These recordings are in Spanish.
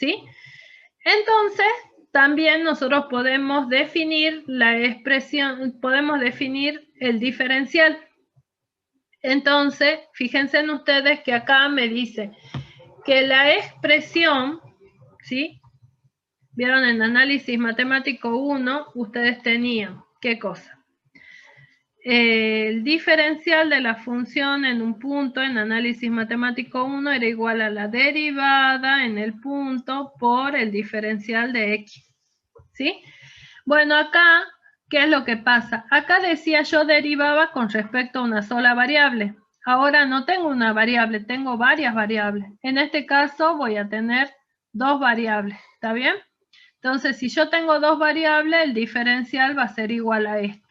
¿sí? Entonces, también nosotros podemos definir la expresión, podemos definir el diferencial. Entonces, fíjense en ustedes que acá me dice que la expresión, ¿sí? Vieron en análisis matemático 1, ustedes tenían, ¿qué cosa? El diferencial de la función en un punto en análisis matemático 1 era igual a la derivada en el punto por el diferencial de x, ¿sí? Bueno, acá, ¿qué es lo que pasa? Acá decía yo derivaba con respecto a una sola variable. Ahora no tengo una variable, tengo varias variables. En este caso voy a tener dos variables, ¿está bien? Entonces, si yo tengo dos variables, el diferencial va a ser igual a esto.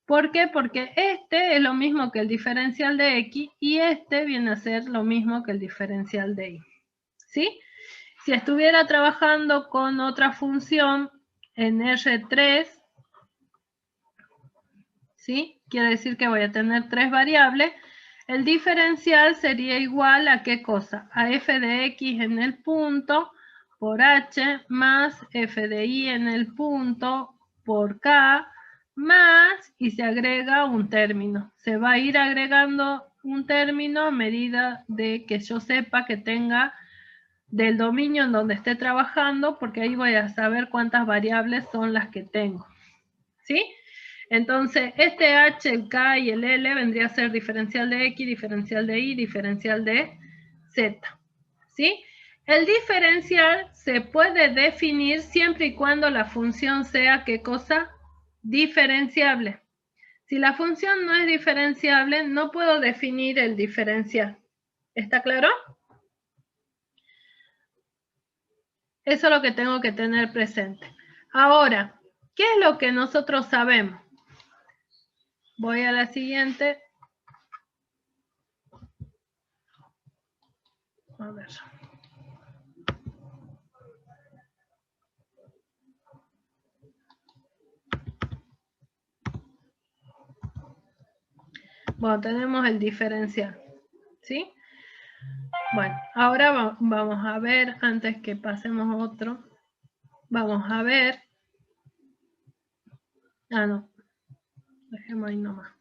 ¿Por qué? Porque este es lo mismo que el diferencial de x y este viene a ser lo mismo que el diferencial de y. ¿Sí? Si estuviera trabajando con otra función en R3, ¿sí? Quiere decir que voy a tener tres variables. El diferencial sería igual a ¿qué cosa? A f de x en el punto por h más f de y en el punto por k más, y se agrega un término. Se va a ir agregando un término a medida de que yo sepa que tenga del dominio en donde esté trabajando, porque ahí voy a saber cuántas variables son las que tengo. ¿Sí? Entonces, este h, el k y el l vendría a ser diferencial de x, diferencial de y, diferencial de z. ¿Sí? El diferencial se puede definir siempre y cuando la función sea, ¿qué cosa? Diferenciable. Si la función no es diferenciable, no puedo definir el diferencial. ¿Está claro? Eso es lo que tengo que tener presente. Ahora, ¿qué es lo que nosotros sabemos? Voy a la siguiente. A ver. Bueno, tenemos el diferencial, ¿sí? Bueno, ahora vamos a ver, antes que pasemos otro, vamos a ver. Ah, no. Dejemos ahí nomás,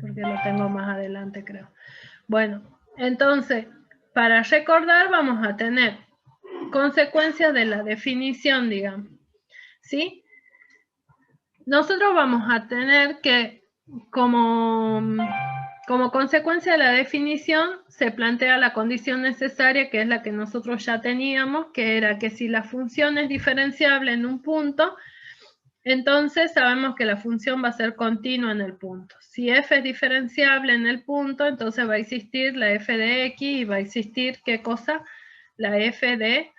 porque lo tengo más adelante, creo. Bueno, entonces, para recordar vamos a tener consecuencias de la definición, digamos, ¿sí? Nosotros vamos a tener que, como consecuencia de la definición, se plantea la condición necesaria, que es la que nosotros ya teníamos, que era que si la función es diferenciable en un punto, entonces sabemos que la función va a ser continua en el punto. Si f es diferenciable en el punto, entonces va a existir la f de x y va a existir, ¿qué cosa? La f de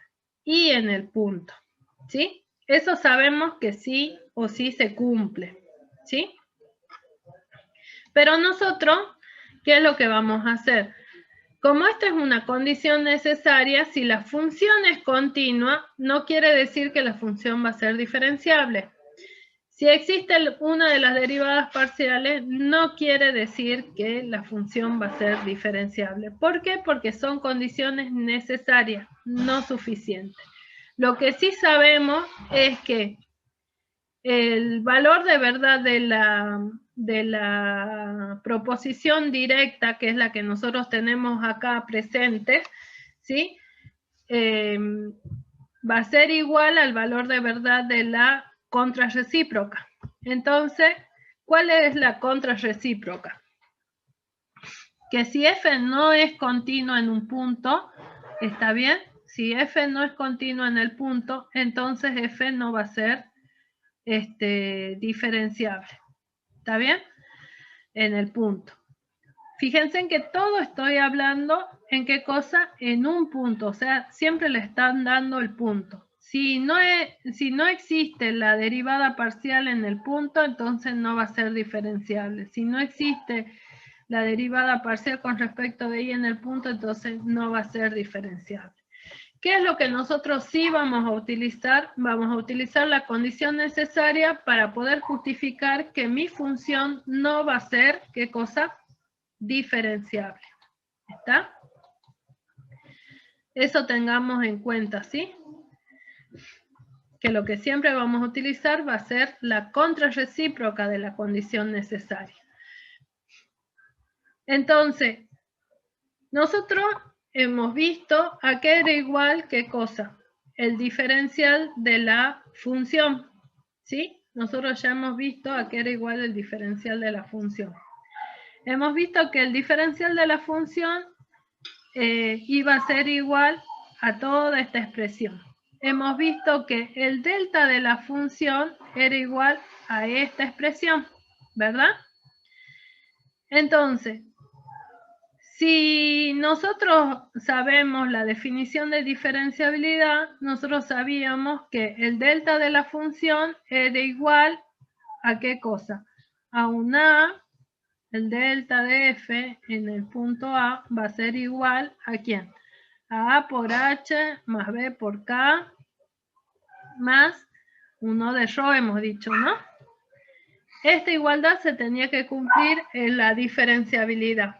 y en el punto, ¿sí? Eso sabemos que sí o sí se cumple, ¿sí? Pero nosotros, ¿qué es lo que vamos a hacer? Como esta es una condición necesaria, si la función es continua, no quiere decir que la función va a ser diferenciable. Si existe una de las derivadas parciales, no quiere decir que la función va a ser diferenciable. ¿Por qué? Porque son condiciones necesarias, no suficientes. Lo que sí sabemos es que el valor de verdad de la proposición directa, que es la que nosotros tenemos acá presente, ¿sí? Va a ser igual al valor de verdad de la contrarrecíproca. Entonces, ¿cuál es la contrarrecíproca? Que si f no es continuo en un punto, ¿está bien? Si f no es continuo en el punto, entonces f no va a ser diferenciable. ¿Está bien? En el punto. Fíjense en que todo estoy hablando en qué cosa, en un punto, o sea, siempre le están dando el punto. Si no existe la derivada parcial en el punto, entonces no va a ser diferenciable. Si no existe la derivada parcial con respecto de y en el punto, entonces no va a ser diferenciable. ¿Qué es lo que nosotros sí vamos a utilizar? Vamos a utilizar la condición necesaria para poder justificar que mi función no va a ser, ¿qué cosa? Diferenciable. ¿Está? Eso tengamos en cuenta, ¿sí? Que lo que siempre vamos a utilizar va a ser la contrarrecíproca de la condición necesaria. Entonces, nosotros hemos visto a qué era igual qué cosa. El diferencial de la función, ¿sí? Nosotros ya hemos visto a qué era igual el diferencial de la función. Hemos visto que el diferencial de la función iba a ser igual a toda esta expresión. Hemos visto que el delta de la función era igual a esta expresión, ¿verdad? Entonces, si nosotros sabemos la definición de diferenciabilidad, nosotros sabíamos que el delta de la función era igual a ¿qué cosa? A un A, el delta de f en el punto A va a ser igual a ¿quién? A A por H más B por K más 1 de ρ, hemos dicho, ¿no? Esta igualdad se tenía que cumplir en la diferenciabilidad.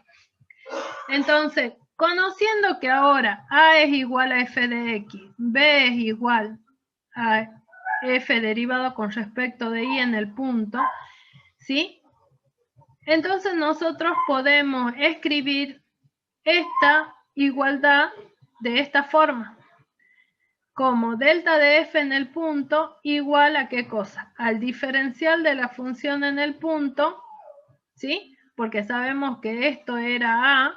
Entonces, conociendo que ahora A es igual a f de x, B es igual a f derivado con respecto de y en el punto, ¿sí? Entonces nosotros podemos escribir esta igualdad de esta forma, como delta de f en el punto igual a ¿qué cosa? Al diferencial de la función en el punto, ¿sí? Porque sabemos que esto era A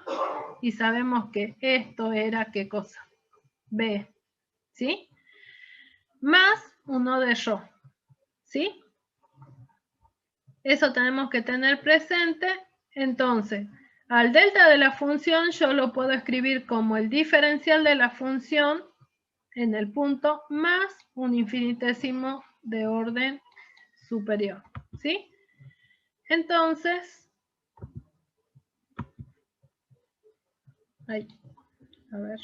y sabemos que esto era ¿qué cosa? B, ¿sí? Más 1 de ρ, ¿sí? Eso tenemos que tener presente. Entonces, al delta de la función yo lo puedo escribir como el diferencial de la función en el punto más un infinitésimo de orden superior, ¿sí? Entonces, ahí, a ver,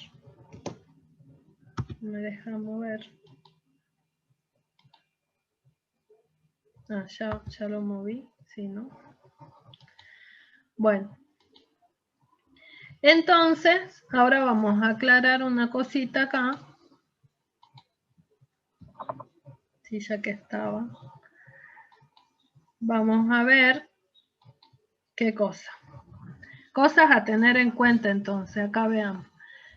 me deja mover. Ah, ya lo moví, sí, ¿no? Bueno. Entonces, ahora vamos a aclarar una cosita acá. Sí, ya que estaba. Vamos a ver qué cosa. Cosas a tener en cuenta entonces, acá veamos.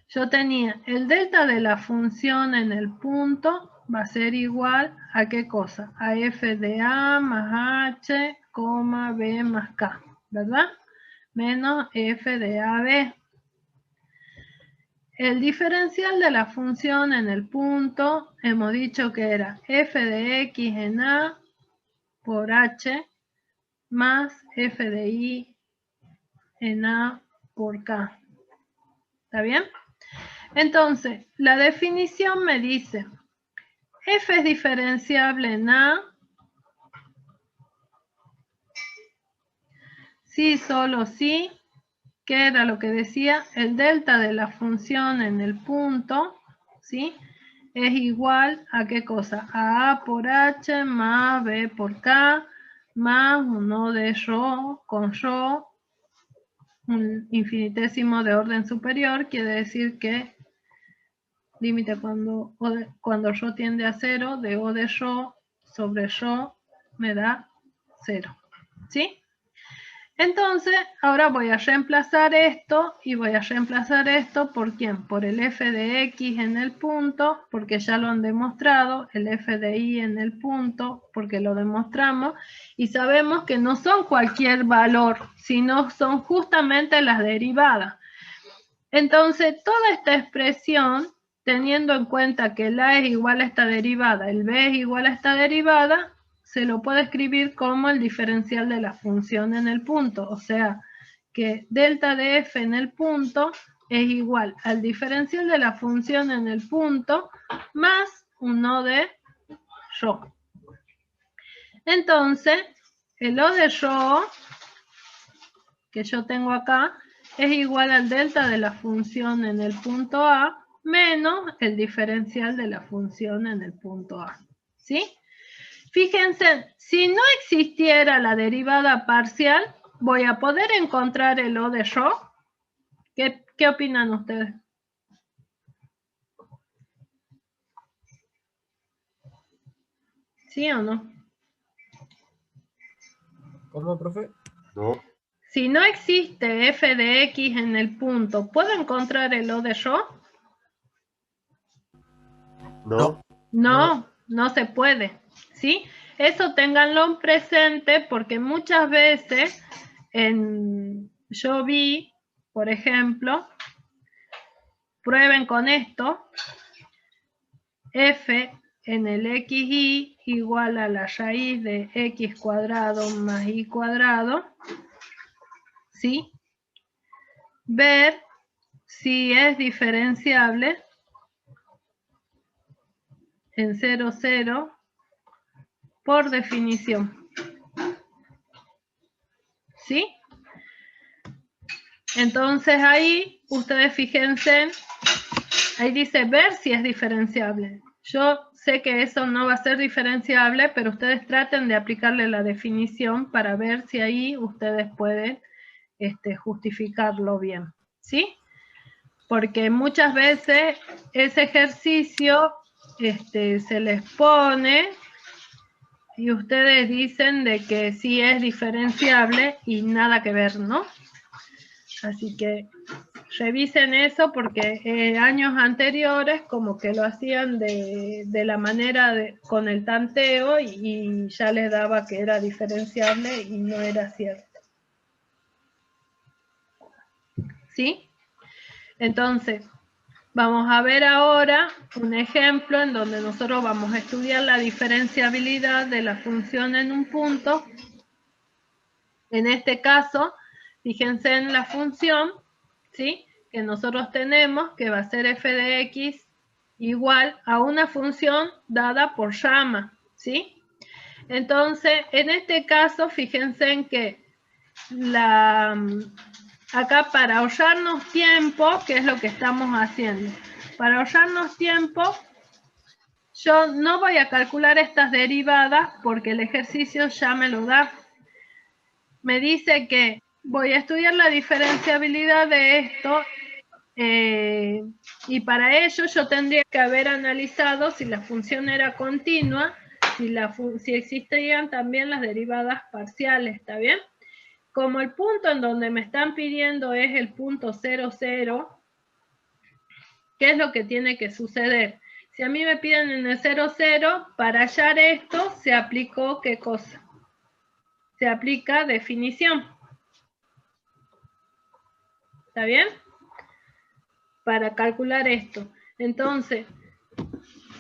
Yo tenía el delta de la función en el punto va a ser igual a qué cosa? A f de a más h, b más k, ¿verdad? Menos f de ab. El diferencial de la función en el punto, hemos dicho que era f de x en a por h más f de y en a por k. ¿Está bien? Entonces, la definición me dice, f es diferenciable en a si, solo si, que era lo que decía, el delta de la función en el punto, ¿sí? Es igual a ¿qué cosa? A por h más b por k más 1 de ρ con ρ, un infinitésimo de orden superior, quiere decir que límite cuando ρ tiende a 0 de O de ρ sobre ρ me da 0, ¿sí? Entonces, ahora voy a reemplazar esto y voy a reemplazar esto ¿por quién? Por el f de x en el punto, porque ya lo han demostrado, el f de y en el punto, porque lo demostramos, y sabemos que no son cualquier valor, sino son justamente las derivadas. Entonces, toda esta expresión, teniendo en cuenta que el a es igual a esta derivada, el b es igual a esta derivada, se lo puede escribir como el diferencial de la función en el punto. O sea, que delta de f en el punto es igual al diferencial de la función en el punto más 1 de ρ. Entonces, el O de ρ que yo tengo acá es igual al delta de la función en el punto A menos el diferencial de la función en el punto A. ¿Sí? Fíjense, si no existiera la derivada parcial, voy a poder encontrar el O de ρ. ¿Qué opinan ustedes? ¿Sí o no? ¿Cómo, profe? No. Si no existe f de x en el punto, ¿puedo encontrar el O de yo? No. No, no se puede, ¿sí? Eso ténganlo presente porque muchas veces yo vi, por ejemplo, prueben con esto, f en el xy igual a la raíz de x cuadrado más y cuadrado, ¿sí? Ver si es diferenciable en 0, 0 por definición, ¿sí? Entonces ahí, ustedes fíjense, ahí dice ver si es diferenciable. Yo sé que eso no va a ser diferenciable, pero ustedes traten de aplicarle la definición para ver si ahí ustedes pueden justificarlo bien, ¿sí? Porque muchas veces ese ejercicio se les pone y ustedes dicen de que sí es diferenciable y nada que ver, ¿no? Así que revisen eso porque años anteriores como que lo hacían de la manera con el tanteo y ya les daba que era diferenciable y no era cierto. ¿Sí? Entonces, vamos a ver ahora un ejemplo en donde nosotros vamos a estudiar la diferenciabilidad de la función en un punto. En este caso, fíjense en la función, ¿sí?, que nosotros tenemos, que va a ser f de x igual a una función dada por llama, ¿sí? Entonces, en este caso, fíjense en que acá para ahorrarnos tiempo, ¿qué es lo que estamos haciendo? Para ahorrarnos tiempo, yo no voy a calcular estas derivadas porque el ejercicio ya me lo da. Me dice que voy a estudiar la diferenciabilidad de esto y para ello yo tendría que haber analizado si la función era continua, si existían también las derivadas parciales, ¿está bien? Como el punto en donde me están pidiendo es el punto 0, 0, ¿qué es lo que tiene que suceder? Si a mí me piden en el 0, 0, para hallar esto se aplicó ¿qué cosa? Se aplica definición. ¿Está bien? Para calcular esto. Entonces,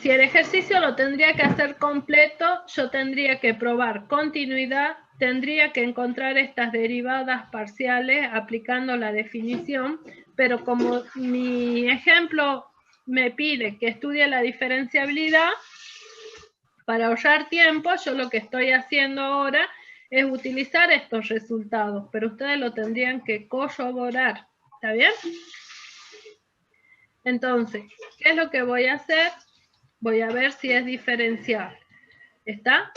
si el ejercicio lo tendría que hacer completo, yo tendría que probar continuidad, tendría que encontrar estas derivadas parciales aplicando la definición, pero como mi ejemplo me pide que estudie la diferenciabilidad, para ahorrar tiempo, yo lo que estoy haciendo ahora es utilizar estos resultados, pero ustedes lo tendrían que corroborar. ¿Está bien? Entonces, ¿qué es lo que voy a hacer? Voy a ver si es diferenciable. ¿Está?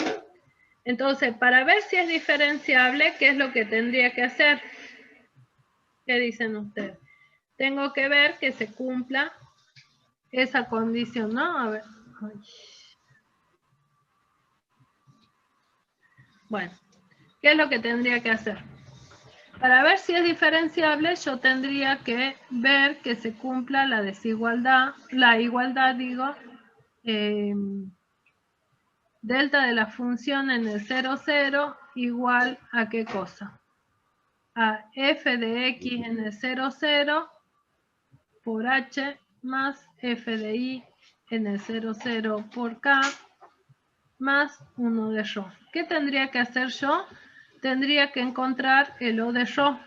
Entonces, para ver si es diferenciable, ¿qué es lo que tendría que hacer? ¿Qué dicen ustedes? Tengo que ver que se cumpla esa condición, ¿no? A ver. Bueno, ¿qué es lo que tendría que hacer? Para ver si es diferenciable, yo tendría que ver que se cumpla la desigualdad, la igualdad, digo, delta de la función en el 0, 0 igual a ¿qué cosa? A f de x en el 0, 0 por h más f de y en el 0, 0 por k más 1 de ρ. ¿Qué tendría que hacer yo? Tendría que encontrar el O de ρ.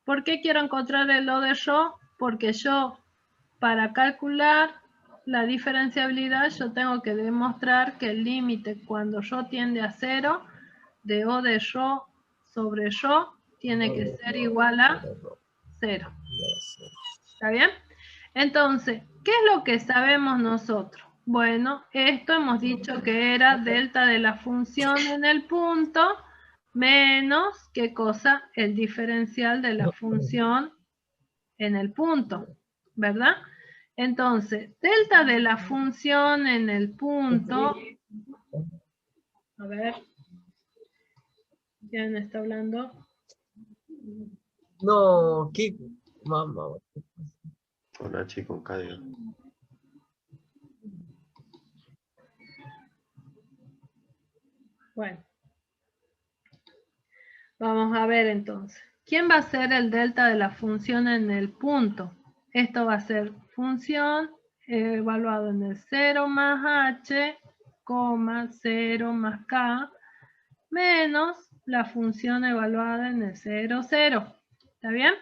¿Por qué quiero encontrar el O de ρ? Porque yo, para calcular la diferenciabilidad, yo tengo que demostrar que el límite cuando ρ tiende a 0 de O de ρ sobre ρ tiene que ser igual a 0. ¿Está bien? Entonces, ¿qué es lo que sabemos nosotros? Bueno, esto hemos dicho que era delta de la función en el punto menos, ¿qué cosa? El diferencial de la función en el punto, ¿verdad? Entonces, delta de la función en el punto A ver. ¿Quién está hablando? No, ¿qué? Mamá. Con H y con K, digo. Bueno. Vamos a ver entonces. ¿Quién va a ser el delta de la función en el punto? Esto va a ser función evaluado en el 0 más h, 0 más k, menos la función evaluada en el 0, 0. ¿Está bien?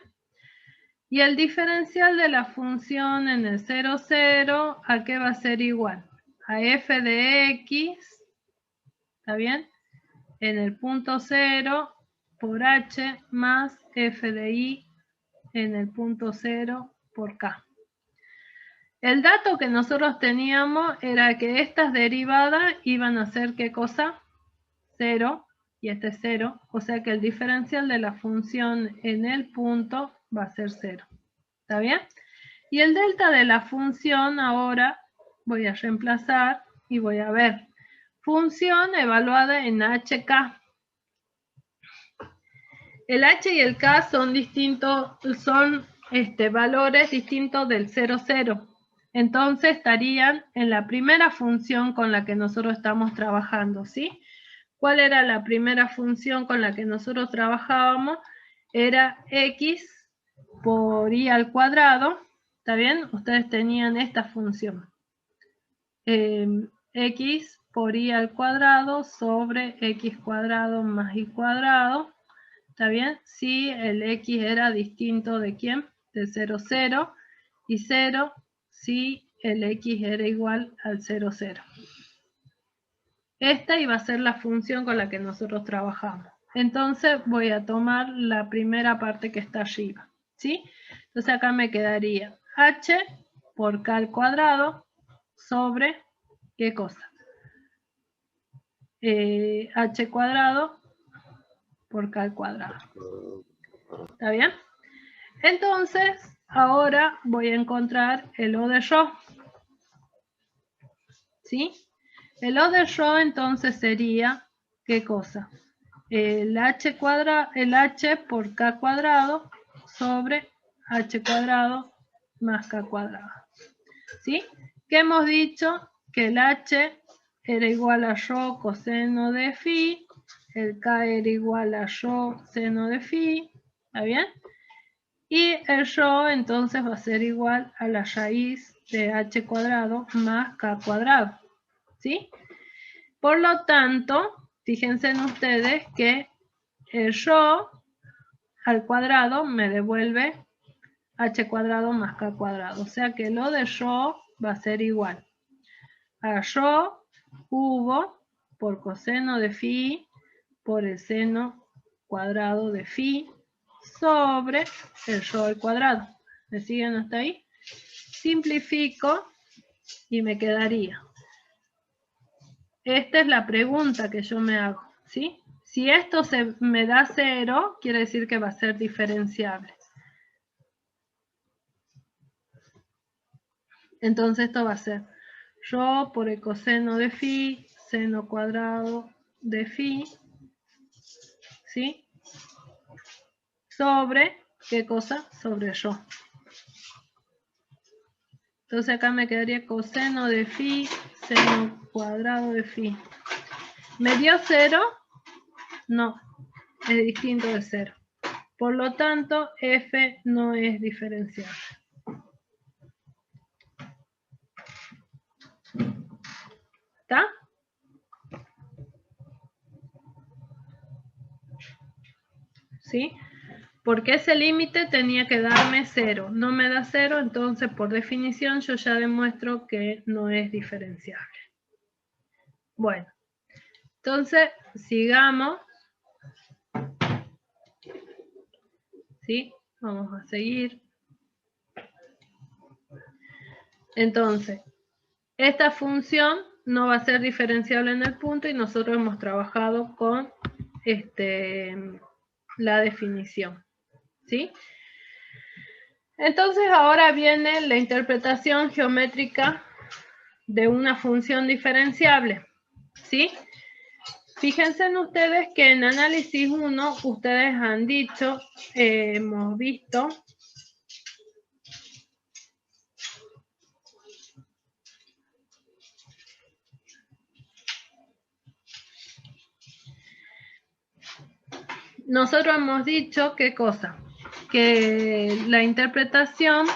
Y el diferencial de la función en el 0, 0, ¿a qué va a ser igual? A f de x, ¿está bien? En el punto 0 por h más f de y en el punto 0 por k. El dato que nosotros teníamos era que estas derivadas iban a ser ¿qué cosa? 0 y este es 0, o sea que el diferencial de la función en el punto va a ser 0. ¿Está bien? Y el delta de la función ahora voy a reemplazar y voy a ver. Función evaluada en hk. El h y el k son distintos, son valores distintos del 0, 0. Entonces estarían en la primera función con la que nosotros estamos trabajando, ¿sí? ¿Cuál era la primera función con la que nosotros trabajábamos? Era x por y al cuadrado, ¿está bien? Ustedes tenían esta función. X por y al cuadrado sobre x cuadrado más y cuadrado. ¿Está bien? Si el x era distinto de quién? De 0, 0. Y 0 si el x era igual al 0, 0. Esta iba a ser la función con la que nosotros trabajamos. Entonces voy a tomar la primera parte que está arriba. ¿Sí? Entonces acá me quedaría h por k al cuadrado sobre, ¿qué cosa? H cuadrado por k al cuadrado. ¿Está bien? Entonces, ahora voy a encontrar el O de Rho. ¿Sí? El O de Rho entonces sería, ¿qué cosa? El H por K cuadrado sobre H cuadrado más K cuadrado. ¿Sí? ¿Qué hemos dicho? Que el H era igual a Rho coseno de phi, el K era igual a Rho seno de phi, ¿está bien? Y el Rho entonces va a ser igual a la raíz de h cuadrado más k cuadrado. ¿Sí? Por lo tanto, fíjense en ustedes que el Rho al cuadrado me devuelve h cuadrado más k cuadrado. O sea que lo de Rho va a ser igual a Rho cubo por coseno de phi por el seno cuadrado de phi sobre el Rho al cuadrado. ¿Me siguen hasta ahí? Simplifico y me quedaría. Esta es la pregunta que yo me hago, ¿sí? Si esto me da 0, quiere decir que va a ser diferenciable. Entonces esto va a ser Rho por el coseno de phi, seno cuadrado de phi, ¿sí? Sobre, ¿qué cosa? Sobre Rho. Entonces acá me quedaría coseno de phi, seno cuadrado de phi. ¿Me dio 0? No, es distinto de 0. Por lo tanto, f no es diferenciable. ¿Está? ¿Sí? Porque ese límite tenía que darme 0. No me da 0, entonces por definición yo ya demuestro que no es diferenciable. Bueno, entonces sigamos. ¿Sí? Vamos a seguir. Entonces, esta función no va a ser diferenciable en el punto y nosotros hemos trabajado con la definición. ¿Sí? Entonces ahora viene la interpretación geométrica de una función diferenciable. ¿Sí? Fíjense en ustedes que en análisis 1 ustedes han dicho, hemos visto nosotros hemos dicho, ¿qué cosa? Que la interpretación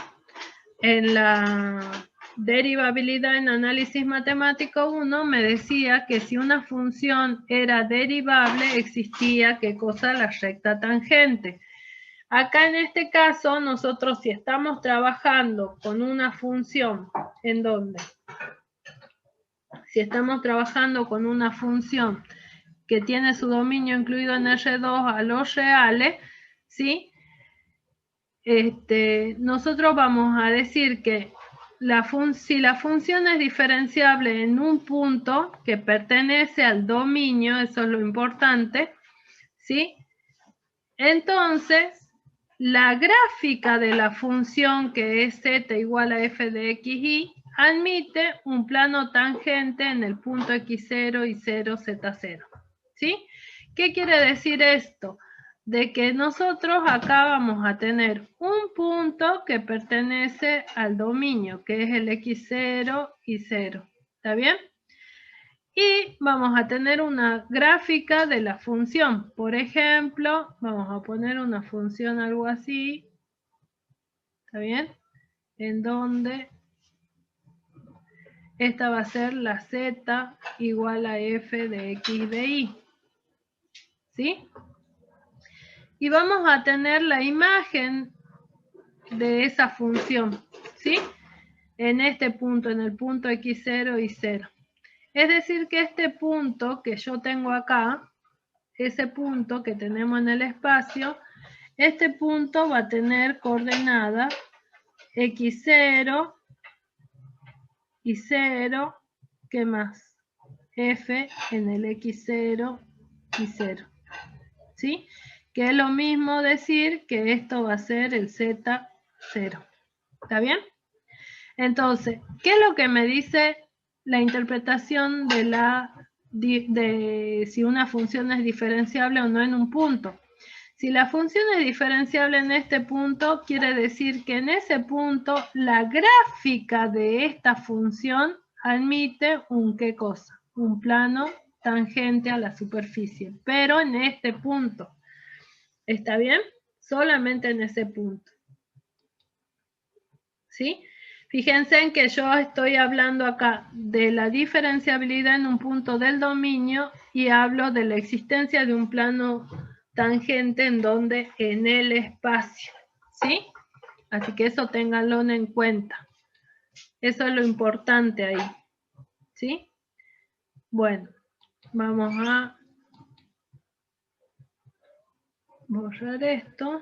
en la derivabilidad en análisis matemático 1 me decía que si una función era derivable existía, ¿qué cosa? La recta tangente. Acá en este caso nosotros si estamos trabajando con una función, ¿en dónde? Si estamos trabajando con una función que tiene su dominio incluido en R2 a los reales, ¿sí? Nosotros vamos a decir que si la función es diferenciable en un punto que pertenece al dominio, eso es lo importante, ¿sí? Entonces, la gráfica de la función que es z igual a f de xy admite un plano tangente en el punto x0 y 0, z0, ¿sí? ¿Qué quiere decir esto? De que nosotros acá vamos a tener un punto que pertenece al dominio, que es el x0 y 0. ¿Está bien? Y vamos a tener una gráfica de la función. Por ejemplo, vamos a poner una función algo así. ¿Está bien? En donde esta va a ser la z igual a f de x de y. ¿Sí? Y vamos a tener la imagen de esa función, ¿sí? En este punto, en el punto x0 y 0. Es decir que este punto que yo tengo acá, ese punto que tenemos en el espacio, este punto va a tener coordenada x0 y 0, ¿qué más? F en el x0 y 0, ¿sí? Que es lo mismo decir que esto va a ser el z0. ¿Está bien? Entonces, ¿qué es lo que me dice la interpretación de si una función es diferenciable o no en un punto? Si la función es diferenciable en este punto, quiere decir que en ese punto la gráfica de esta función admite un ¿qué cosa? Un plano tangente a la superficie, pero en este punto. ¿Está bien? Solamente en ese punto. ¿Sí? Fíjense en que yo estoy hablando acá de la diferenciabilidad en un punto del dominio y hablo de la existencia de un plano tangente en donde en el espacio, ¿sí? Así que eso ténganlo en cuenta. Eso es lo importante ahí, ¿sí? Bueno, vamos a borrar esto.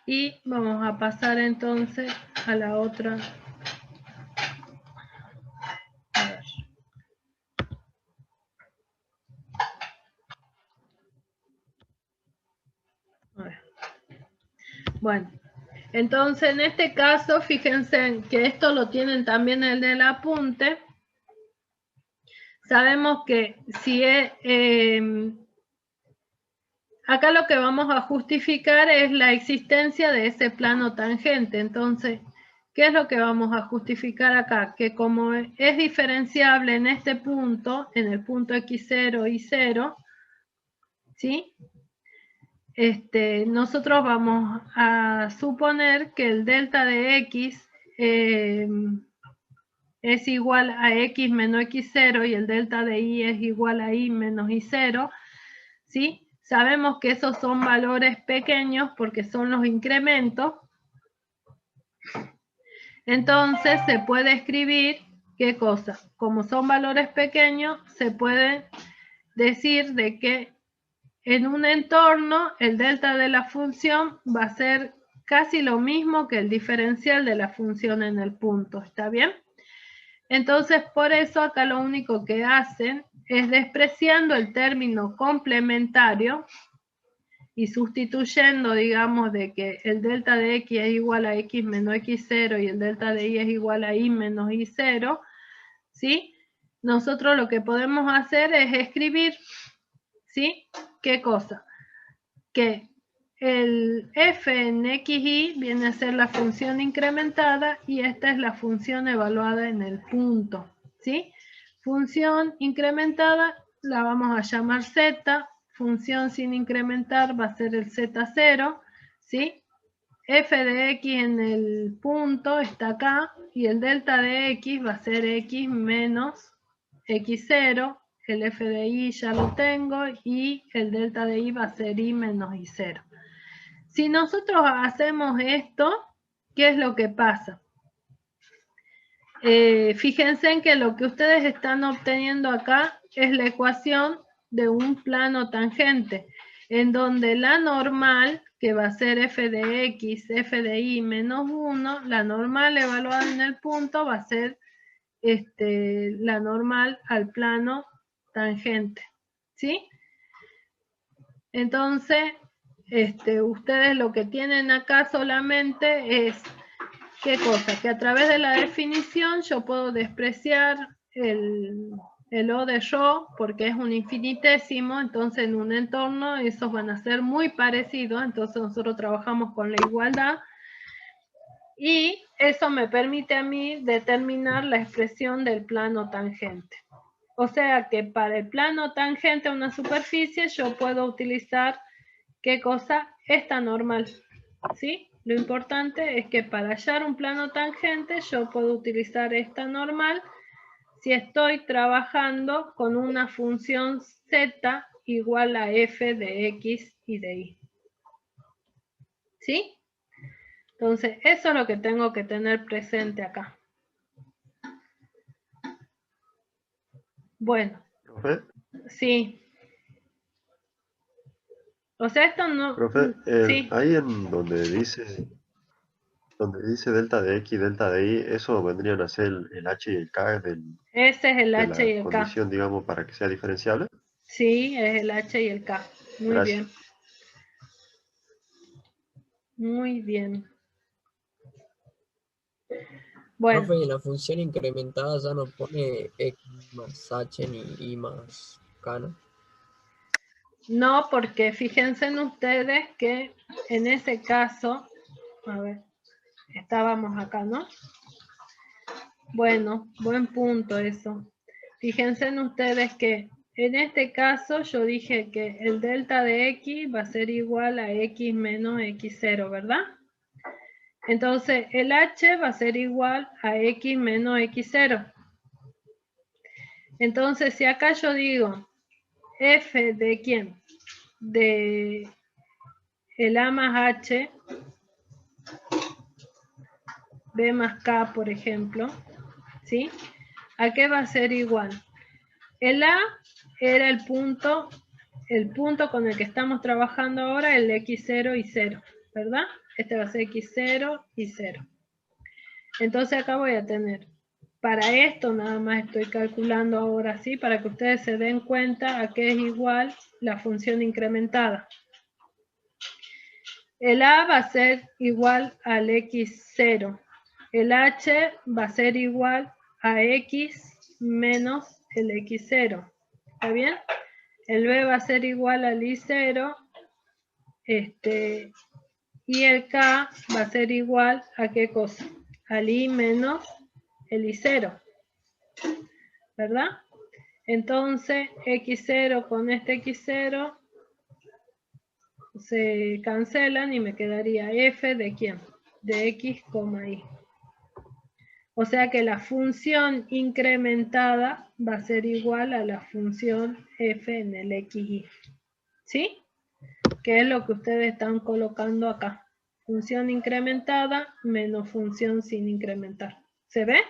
Y vamos a pasar entonces a la otra. A ver. Bueno, entonces en este caso, fíjense que esto lo tienen también en el apunte. Sabemos que si es, acá lo que vamos a justificar es la existencia de ese plano tangente. Entonces, ¿qué es lo que vamos a justificar acá? Que como es diferenciable en este punto, en el punto x0 y 0, ¿sí? Nosotros vamos a suponer que el delta de x es igual a x menos x0 y el delta de y es igual a y menos y0, ¿sí? Sabemos que esos son valores pequeños porque son los incrementos. Entonces se puede escribir, ¿qué cosa? Como son valores pequeños, se puede decir de que en un entorno, el delta de la función va a ser casi lo mismo que el diferencial de la función en el punto. ¿Está bien? Entonces, por eso acá lo único que hacen es despreciando el término complementario y sustituyendo, digamos, de que el delta de x es igual a x menos x0 y el delta de y es igual a y menos y0, ¿sí? nosotros lo que podemos hacer es escribir, ¿sí? ¿Qué cosa? Que el f en xy viene a ser la función incrementada y esta es la función evaluada en el punto, ¿sí? Función incrementada la vamos a llamar z, función sin incrementar va a ser el z0, ¿sí? F de x en el punto está acá y el delta de x va a ser x menos x0, el f de y ya lo tengo y el delta de y va a ser y menos y0. Si nosotros hacemos esto, ¿qué es lo que pasa? Fíjense en que lo que ustedes están obteniendo acá es la ecuación de un plano tangente, en donde la normal, que va a ser f de x, f de y menos 1, la normal evaluada en el punto va a ser la normal al plano tangente, ¿sí? Entonces, ustedes lo que tienen acá solamente es, ¿qué cosa? Que a través de la definición yo puedo despreciar el O de yo, porque es un infinitésimo, entonces en un entorno esos van a ser muy parecidos, entonces nosotros trabajamos con la igualdad, y eso me permite a mí determinar la expresión del plano tangente. O sea que para el plano tangente a una superficie yo puedo utilizar, ¿qué cosa? Esta normal, ¿sí? Lo importante es que para hallar un plano tangente yo puedo utilizar esta normal si estoy trabajando con una función z igual a f de x y de y. ¿Sí? Entonces, eso es lo que tengo que tener presente acá. Bueno. Profe, Sí. O sea, esto no... profe, sí. ahí en donde dice delta de x, delta de y, eso vendrían a ser el h y el k Ese es el de h y la el k. condición, digamos, para que sea diferenciable. Sí, es el h y el k. Muy Gracias. bien. Muy bien. Bueno. Profe, y en la función incrementada ya no pone x más h ni y más k, ¿no? No, porque fíjense en ustedes que en ese caso, a ver, estábamos acá, ¿no? Bueno, buen punto eso. Fíjense en ustedes que en este caso yo dije que el delta de x va a ser igual a x menos x0, ¿verdad? Entonces el h va a ser igual a x menos x0. Entonces si acá yo digo f de ¿quién? De el a más h, b más k, por ejemplo, ¿sí? ¿A qué va a ser igual? El a era el punto con el que estamos trabajando ahora, el x0 y 0, ¿verdad? Este va a ser x0 y 0. Entonces acá voy a tener, para esto nada más estoy calculando ahora sí, para que ustedes se den cuenta a qué es igual la función incrementada. El a va a ser igual al x0. El h va a ser igual a x menos el x0. ¿Está bien? El b va a ser igual al i0. Y el k va a ser igual a ¿qué cosa? Al i menos el i0. ¿Verdad? Entonces, x0 con este x0 se cancelan y me quedaría f de ¿quién? De x, y. O sea que la función incrementada va a ser igual a la función f en el xy. ¿Sí? Que es lo que ustedes están colocando acá. Función incrementada menos función sin incrementar. ¿Se ve?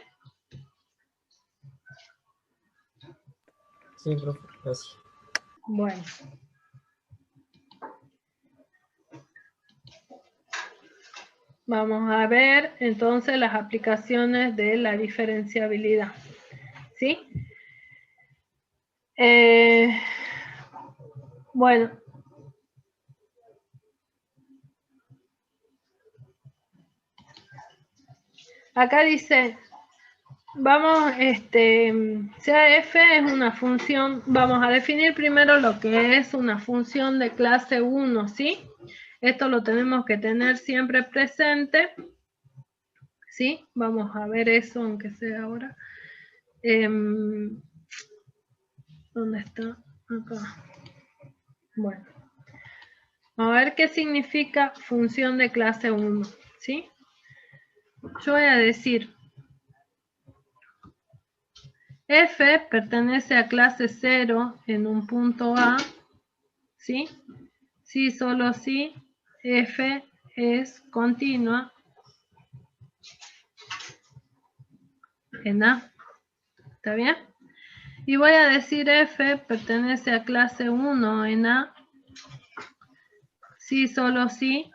Sí, profe, gracias. Bueno. Vamos a ver entonces las aplicaciones de la diferenciabilidad. ¿Sí? Bueno. Acá dice, vamos, sea f es una función, vamos a definir primero lo que es una función de clase 1, ¿sí? Esto lo tenemos que tener siempre presente, ¿sí? Vamos a ver eso, aunque sea ahora. ¿Dónde está? Acá. Bueno. A ver qué significa función de clase 1, ¿sí? Yo voy a decir f pertenece a clase 0 en un punto A, ¿sí? Si solo si f es continua en A. ¿Está bien? Y voy a decir f pertenece a clase 1 en A, si solo si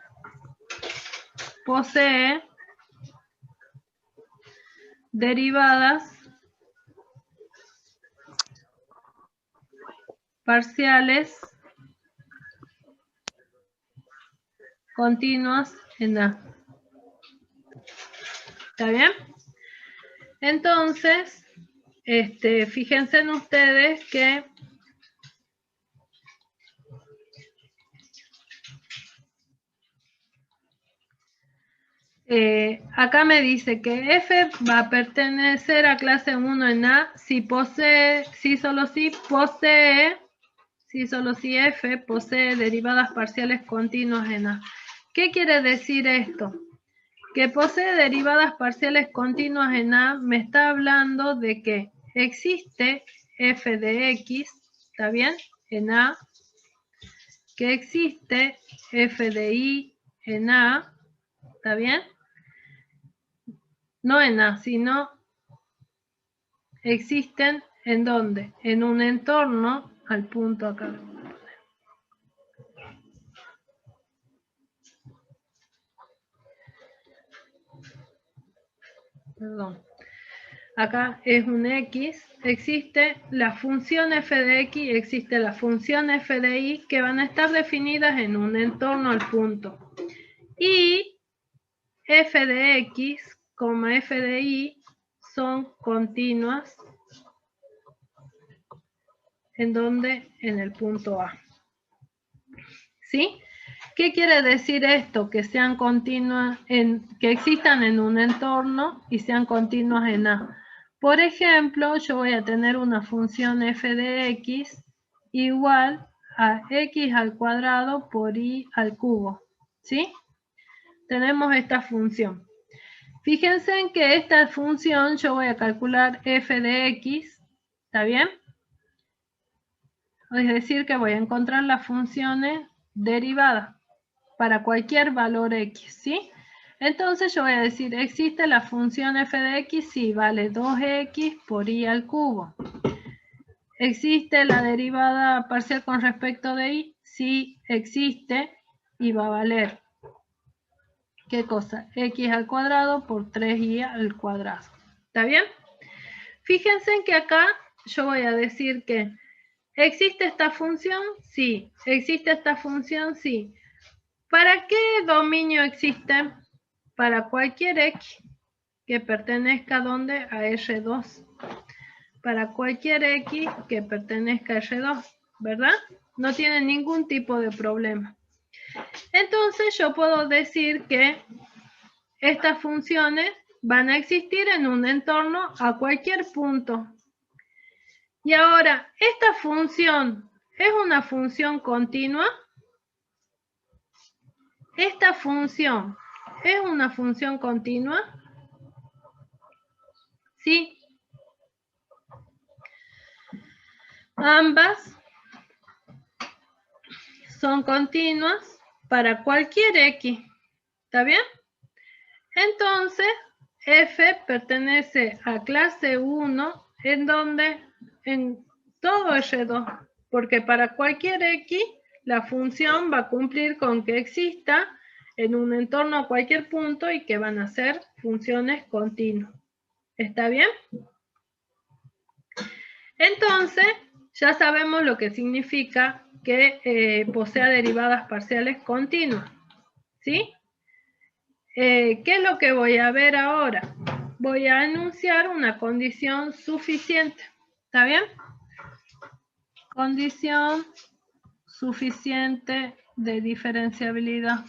posee derivadas parciales continuas en A. ¿Está bien? Entonces, fíjense en ustedes que acá me dice que f va a pertenecer a clase 1 en A si posee, si solo si posee, si solo si f posee derivadas parciales continuas en A. ¿Qué quiere decir esto? Que posee derivadas parciales continuas en A me está hablando de que existe f de x, ¿está bien? En A, que existe f de y en A, ¿está bien? No en A, sino existen ¿en dónde? En un entorno, al punto acá. Perdón. Acá es un x, existe la función f de x, existe la función f de y, que van a estar definidas en un entorno al punto. Y f de x, f de y son continuas. ¿En dónde? En el punto A. ¿Sí? ¿Qué quiere decir esto? Que sean continuas, que existan en un entorno y sean continuas en A. Por ejemplo, yo voy a tener una función f de x igual a x al cuadrado por y al cubo. ¿Sí? Tenemos esta función. Fíjense en que esta función yo voy a calcular f de x. ¿Está bien? Es decir, que voy a encontrar las funciones derivadas para cualquier valor x, ¿sí? Entonces yo voy a decir, existe la función f de x, sí, vale 2x por y al cubo. ¿Existe la derivada parcial con respecto de y? Sí, existe y va a valer, ¿qué cosa? X al cuadrado por 3y al cuadrado. ¿Está bien? Fíjense en que acá yo voy a decir que ¿existe esta función? Sí. ¿Existe esta función? Sí. ¿Para qué dominio existe? Para cualquier x que pertenezca ¿dónde? A R2. Para cualquier x que pertenezca a R2, ¿verdad? No tiene ningún tipo de problema. Entonces yo puedo decir que estas funciones van a existir en un entorno a cualquier punto. Y ahora, ¿esta función es una función continua? ¿Esta función es una función continua? Sí. Ambas son continuas para cualquier x. ¿Está bien? Entonces, f pertenece a clase 1, ¿en dónde? En todo R2, porque para cualquier x, la función va a cumplir con que exista en un entorno a cualquier punto y que van a ser funciones continuas. ¿Está bien? Entonces, ya sabemos lo que significa que posea derivadas parciales continuas. ¿Sí? ¿Qué es lo que voy a ver ahora? voy a enunciar una condición suficiente. ¿Está bien? Condición suficiente de diferenciabilidad.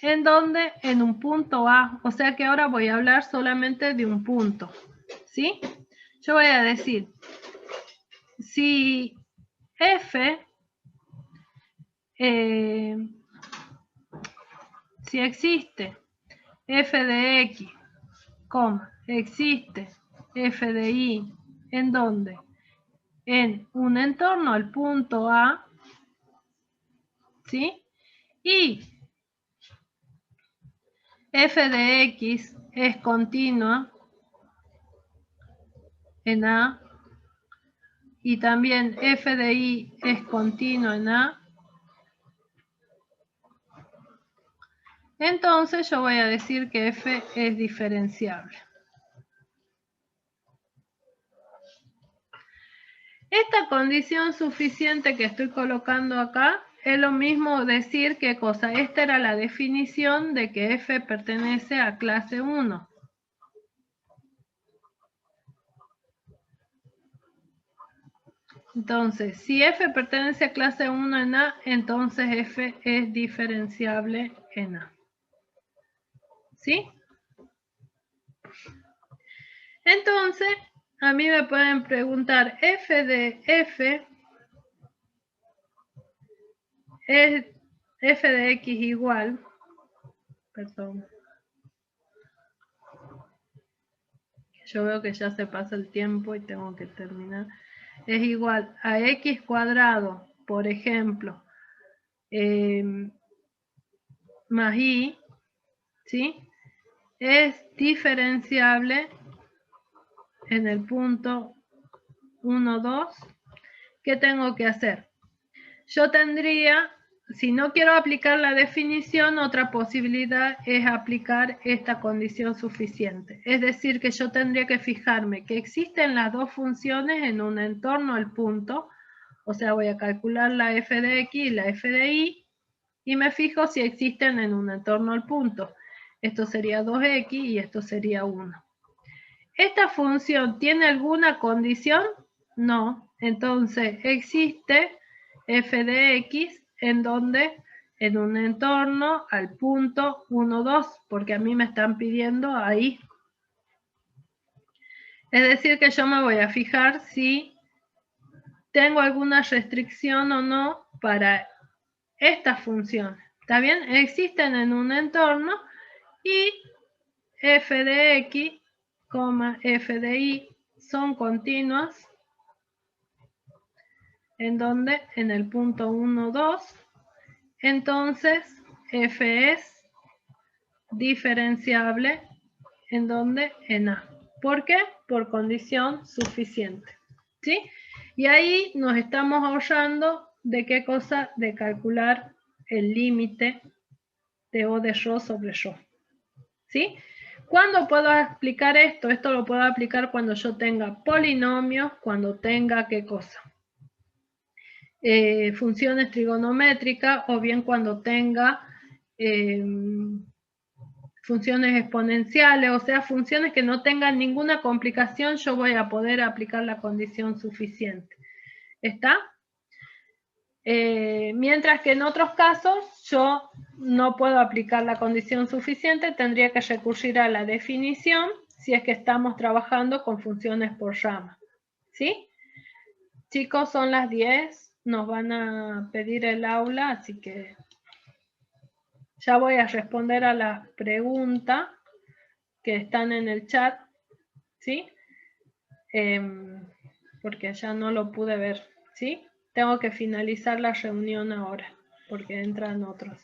¿En dónde? En un punto A. O sea que ahora voy a hablar solamente de un punto. ¿Sí? Yo voy a decir, si f, si existe f de x, existe f de y, ¿en dónde? En un entorno al punto A, ¿sí? Y f de x es continua en A, y también f de y es continua en A, entonces yo voy a decir que f es diferenciable. Esta condición suficiente que estoy colocando acá es lo mismo decir qué cosa. Esta era la definición de que f pertenece a clase 1. Entonces, si f pertenece a clase 1 en A, entonces f es diferenciable en A. ¿Sí? Entonces, a mí me pueden preguntar, f de f es f de x igual, perdón, yo veo que ya se pasa el tiempo y tengo que terminar, es igual a x cuadrado, por ejemplo, más y, ¿sí? Es diferenciable en el punto 1, 2. ¿Qué tengo que hacer? Yo tendría, si no quiero aplicar la definición, otra posibilidad es aplicar esta condición suficiente. Es decir, que yo tendría que fijarme que existen las dos funciones en un entorno al punto. O sea, voy a calcular la f de x y la f de y me fijo si existen en un entorno al punto. Esto sería 2x y esto sería 1. ¿Esta función tiene alguna condición? No. Entonces, existe f de x en donde en un entorno al punto 1, 2, porque a mí me están pidiendo ahí. Es decir, que yo me voy a fijar si tengo alguna restricción o no para estas funciones. ¿Está bien? Existen en un entorno y f de x, f de y son continuas. ¿En donde? En el punto 1, 2. Entonces, f es diferenciable. ¿En donde? En A. ¿Por qué? Por condición suficiente. ¿Sí? Y ahí nos estamos ahorrando de qué cosa, de calcular el límite de O de Rho sobre Rho. ¿Sí? ¿Cuándo puedo aplicar esto? Esto lo puedo aplicar cuando yo tenga polinomios, cuando tenga qué cosa. Funciones trigonométricas o bien cuando tenga funciones exponenciales, o sea, funciones que no tengan ninguna complicación, yo voy a poder aplicar la condición suficiente. ¿Está? Mientras que en otros casos yo no puedo aplicar la condición suficiente, tendría que recurrir a la definición si es que estamos trabajando con funciones por rama. ¿Sí? Chicos, son las 10. Nos van a pedir el aula, así que ya voy a responder a las preguntas que están en el chat, ¿sí? Porque ya no lo pude ver, ¿sí? Tengo que finalizar la reunión ahora, porque entran otros.